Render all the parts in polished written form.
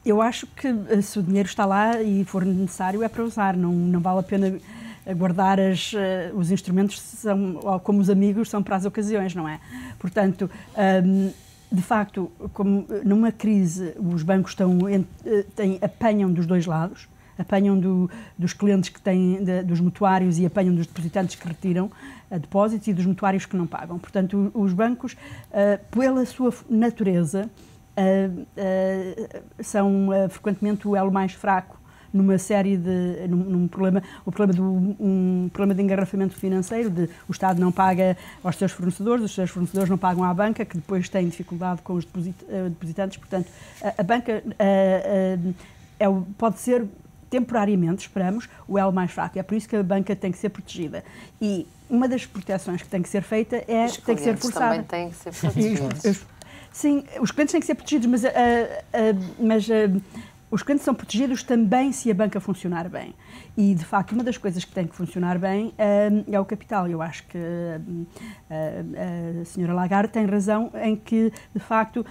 Eu acho que se o dinheiro está lá e for necessário é para usar, não vale a pena guardar os instrumentos como os amigos são para as ocasiões, não é? Portanto, de facto, como numa crise os bancos apanham dos dois lados, apanham dos clientes que têm, dos mutuários e apanham dos depositantes que retiram depósitos e dos mutuários que não pagam. Portanto, os bancos, pela sua natureza, são frequentemente o elo mais fraco numa série de um problema de engarrafamento financeiro, de o Estado não paga aos seus fornecedores, os seus fornecedores não pagam à banca, que depois tem dificuldade com os depositantes. Portanto, a banca pode ser temporariamente, esperamos, o elo mais fraco. É por isso que a banca tem que ser protegida. E uma das proteções que tem que ser feita tem que ser forçada. Também têm que ser protegidos. Sim, os clientes têm que ser protegidos, mas os clientes são protegidos também se a banca funcionar bem. E, de facto, uma das coisas que tem que funcionar bem é o capital. Eu acho que a senhora Lagarde tem razão em que, de facto,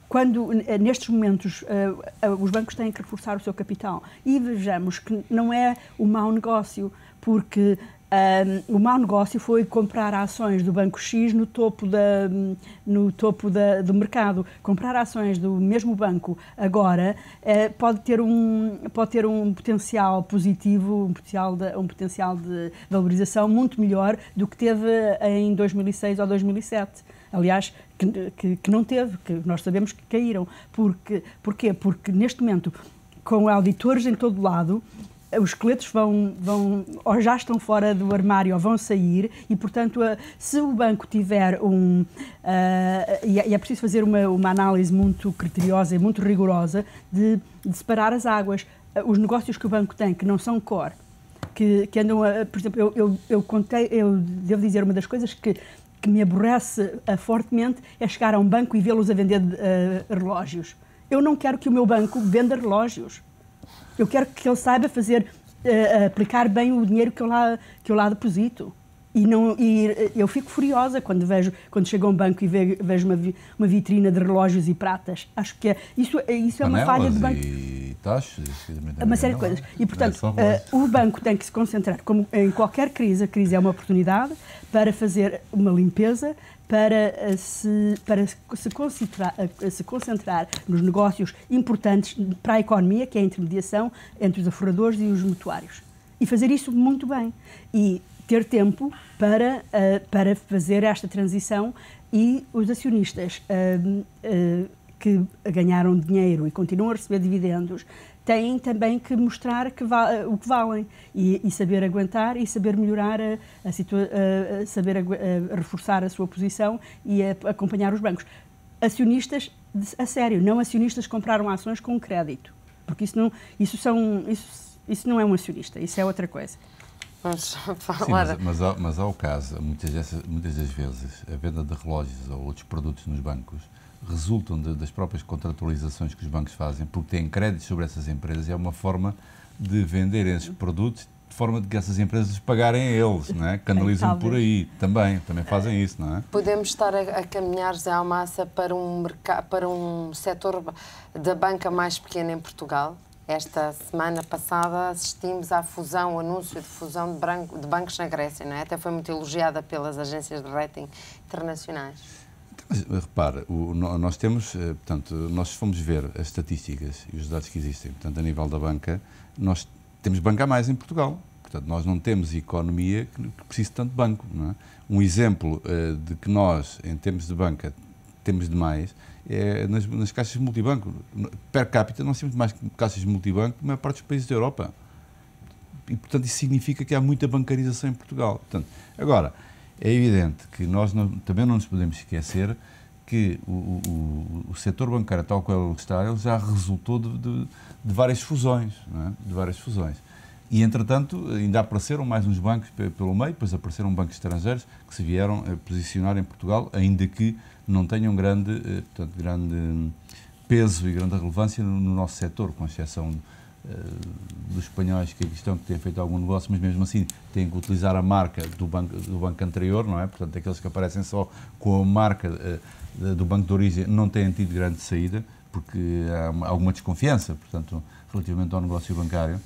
quando, nestes momentos, os bancos têm que reforçar o seu capital. E vejamos que não é um mau negócio, porque o mau negócio foi comprar ações do Banco X no topo do mercado. Comprar ações do mesmo banco agora pode ter um potencial positivo, um potencial de valorização muito melhor do que teve em 2006 ou 2007. Aliás, que não teve, que nós sabemos que caíram. Porquê? Porque neste momento, com auditores em todo lado, os esqueletos ou já estão fora do armário ou vão sair e, portanto, se o banco tiver e é preciso fazer uma análise muito criteriosa e muito rigorosa de separar as águas. Os negócios que o banco tem, que não são core, que andam por exemplo, eu devo dizer, uma das coisas que me aborrece fortemente é chegar a um banco e vê-los a vender relógios. Eu não quero que o meu banco venda relógios. Eu quero que ele saiba aplicar bem o dinheiro que eu lá deposito. E eu fico furiosa quando chego a um banco e vejo uma vitrina de relógios e pratas. Acho que isso é uma falha do banco. E taxas, uma série de coisas. E, portanto, o banco tem que se concentrar, como em qualquer crise, a crise é uma oportunidade para fazer uma limpeza, para se concentrar nos negócios importantes para a economia, que é a intermediação entre os aforradores e os mutuários. E fazer isso muito bem. E ter tempo para fazer esta transição, e os acionistas que ganharam dinheiro e continuam a receber dividendos têm também que mostrar o que valem e saber aguentar e saber melhorar saber reforçar a sua posição e acompanhar os bancos. Acionistas, a sério, não acionistas que compraram ações com crédito, porque isso não é um acionista, isso é outra coisa. Vamos falar. Sim, mas há o caso, muitas das vezes, a venda de relógios ou outros produtos nos bancos resultam das próprias contratualizações que os bancos fazem, porque têm créditos sobre essas empresas, e é uma forma de vender esses produtos de forma de que essas empresas pagarem a eles, não é? Canalizam por aí, também fazem isso, não é? Podemos estar a caminhar, José Almassa, para um setor da banca mais pequena em Portugal? Esta semana passada assistimos à fusão, anúncio de fusão de bancos na Grécia, não é? Até foi muito elogiada pelas agências de rating internacionais. Mas, repara, nós temos, portanto, nós fomos ver as estatísticas e os dados que existem, portanto, a nível da banca, nós temos banca a mais em Portugal. Portanto, nós não temos economia que precise tanto de banco, não é? Um exemplo de que nós, em termos de banca, temos demais é nas caixas de multibanco. Per capita, nós temos mais caixas de multibanco que a maior parte dos países da Europa. E, portanto, isso significa que há muita bancarização em Portugal. Portanto, agora, é evidente que nós também não nos podemos esquecer que o setor bancário, tal qual ele está, ele já resultou de várias fusões, não é? De várias fusões. E, entretanto, ainda apareceram mais uns bancos pelo meio, depois apareceram bancos estrangeiros que se vieram a posicionar em Portugal, ainda que não tenham grande peso e grande relevância no nosso setor, com exceção dos espanhóis que têm feito algum negócio, mas mesmo assim têm que utilizar a marca do banco anterior, não é? Portanto, aqueles que aparecem só com a marca do banco de origem não têm tido grande saída, porque há alguma desconfiança, portanto, relativamente ao negócio bancário.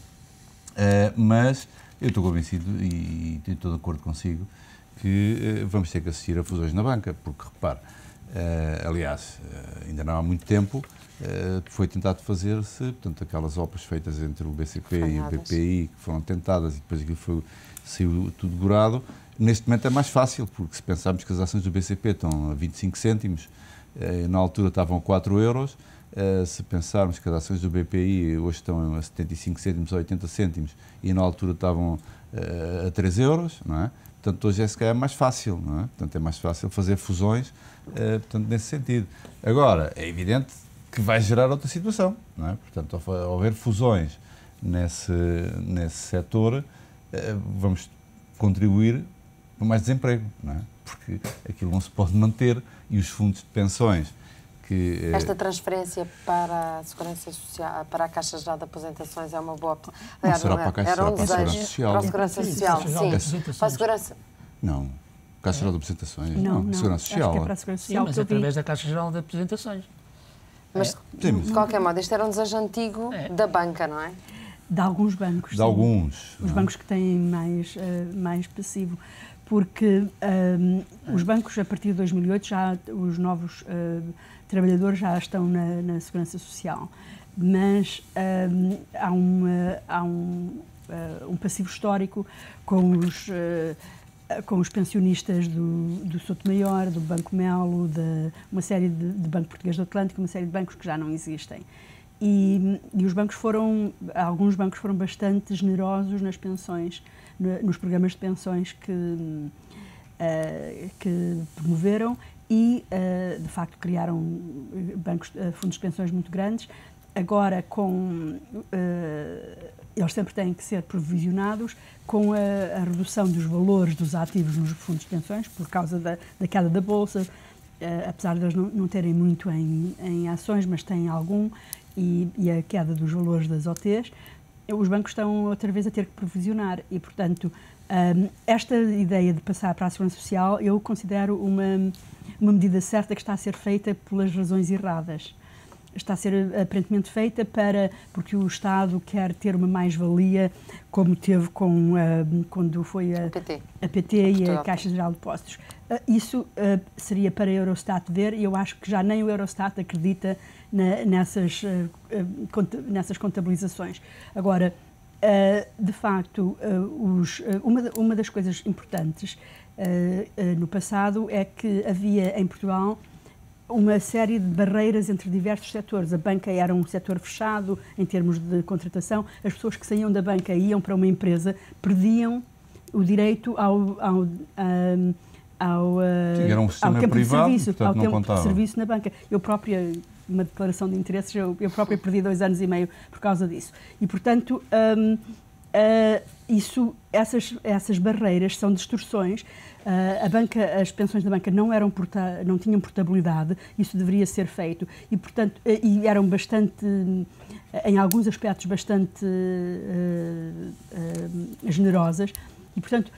Mas eu estou convencido e estou de acordo consigo que vamos ter que assistir a fusões na banca, porque, repare, aliás, ainda não há muito tempo, foi tentado fazer-se, portanto, aquelas OPAs feitas entre o BCP e o BPI, que foram tentadas e depois aquilo saiu tudo gorado. Neste momento é mais fácil, porque se pensarmos que as ações do BCP estão a 25 cêntimos, na altura estavam a 4 euros, se pensarmos que as ações do BPI hoje estão a 75 cêntimos ou 80 cêntimos e na altura estavam a 3 euros, não é? Portanto, hoje se calhar é mais fácil, não é? Portanto, é mais fácil fazer fusões, portanto, nesse sentido. Agora, é evidente que vai gerar outra situação, não é? Portanto, ao haver fusões nesse setor, vamos contribuir para mais desemprego, não é? Porque aquilo não se pode manter e os fundos de pensões que... Esta transferência para a Segurança Social, para a Caixa Geral de Aposentações é uma boa opção. Aliás, será para a Caixa Geral, para a Segurança Social. Para a Segurança Social, sim. Para a Segurança... Não. Caixa Geral de Aposentações? Não. Segurança Social. Acho que é para a Segurança Social. Sim, mas através da Caixa Geral de Aposentações. Mas, de qualquer modo, isto era um desejo antigo da banca, não é? De alguns bancos. De alguns. Os bancos que têm mais passivo. Porque os bancos, a partir de 2008, os novos trabalhadores já estão na Segurança Social. Mas há um passivo histórico com os pensionistas do Sotomayor, do Banco Melo, uma série de Banco Português do Atlântico, uma série de bancos que já não existem. E alguns bancos foram bastante generosos nas pensões, nos programas de pensões que promoveram e, de facto, criaram fundos de pensões muito grandes. Agora, eles sempre têm que ser provisionados com a redução dos valores dos ativos nos fundos de pensões, por causa da queda da Bolsa, apesar de eles não terem muito em ações, mas têm algum, e a queda dos valores das OTs, os bancos estão outra vez a ter que provisionar e, portanto, esta ideia de passar para a Segurança Social eu considero uma medida certa que está a ser feita pelas razões erradas. Está a ser aparentemente feita porque o Estado quer ter uma mais-valia, como teve quando foi a PT e a Caixa Geral de Depósitos. Isso seria para a Eurostat ver, e eu acho que já nem o Eurostat acredita nessas contabilizações. Agora, de facto, uma das coisas importantes no passado é que havia em Portugal uma série de barreiras entre diversos setores. A banca era um setor fechado em termos de contratação. As pessoas que saíam da banca e iam para uma empresa perdiam o direito ao tempo de serviço, ao tempo de serviço na banca. Eu própria, uma declaração de interesses, eu própria perdi 2 anos e meio por causa disso. E, portanto, essas barreiras são distorções. As pensões da banca não tinham portabilidade, isso deveria ser feito e, portanto, e eram bastante, em alguns aspectos, bastante generosas e, portanto,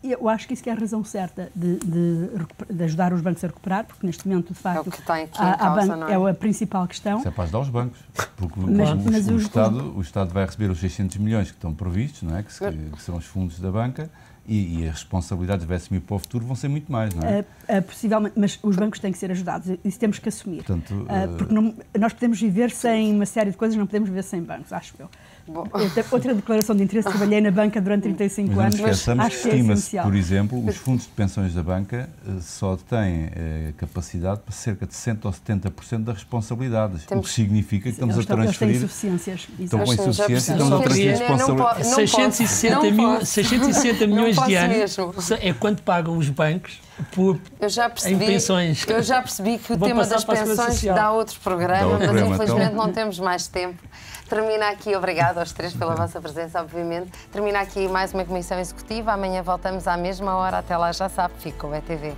eu acho que isso é a razão certa de ajudar os bancos a recuperar, porque neste momento, de facto, é o que está aqui em causa, não é? É a principal questão. Isso é para ajudar os bancos, porque o Estado vai receber os 600 milhões que estão previstos, não é? que são os fundos da banca, e as responsabilidades que vai assumir para o futuro vão ser muito mais, não é? Possivelmente, mas os bancos têm que ser ajudados, isso temos que assumir. Portanto, porque nós podemos viver sem uma série de coisas, não podemos viver sem bancos, acho eu. Outra declaração de interesse, trabalhei na banca durante 35 anos, acho que é essencial. Por exemplo, os fundos de pensões da banca só têm capacidade para cerca de 60% ou 70% das responsabilidades, o que significa que estamos a transferir... Eles têm insuficiências. Estão com insuficiência e estamos a transferir responsabilidades. 660 milhões de anos é quanto pagam os bancos em pensões. Eu já percebi que o tema das pensões dá outro programa, mas infelizmente não temos mais tempo. Termina aqui, obrigado aos três pela vossa presença, obviamente. Termina aqui mais uma Comissão Executiva. Amanhã voltamos à mesma hora. Até lá, já sabe, fica com o ETV.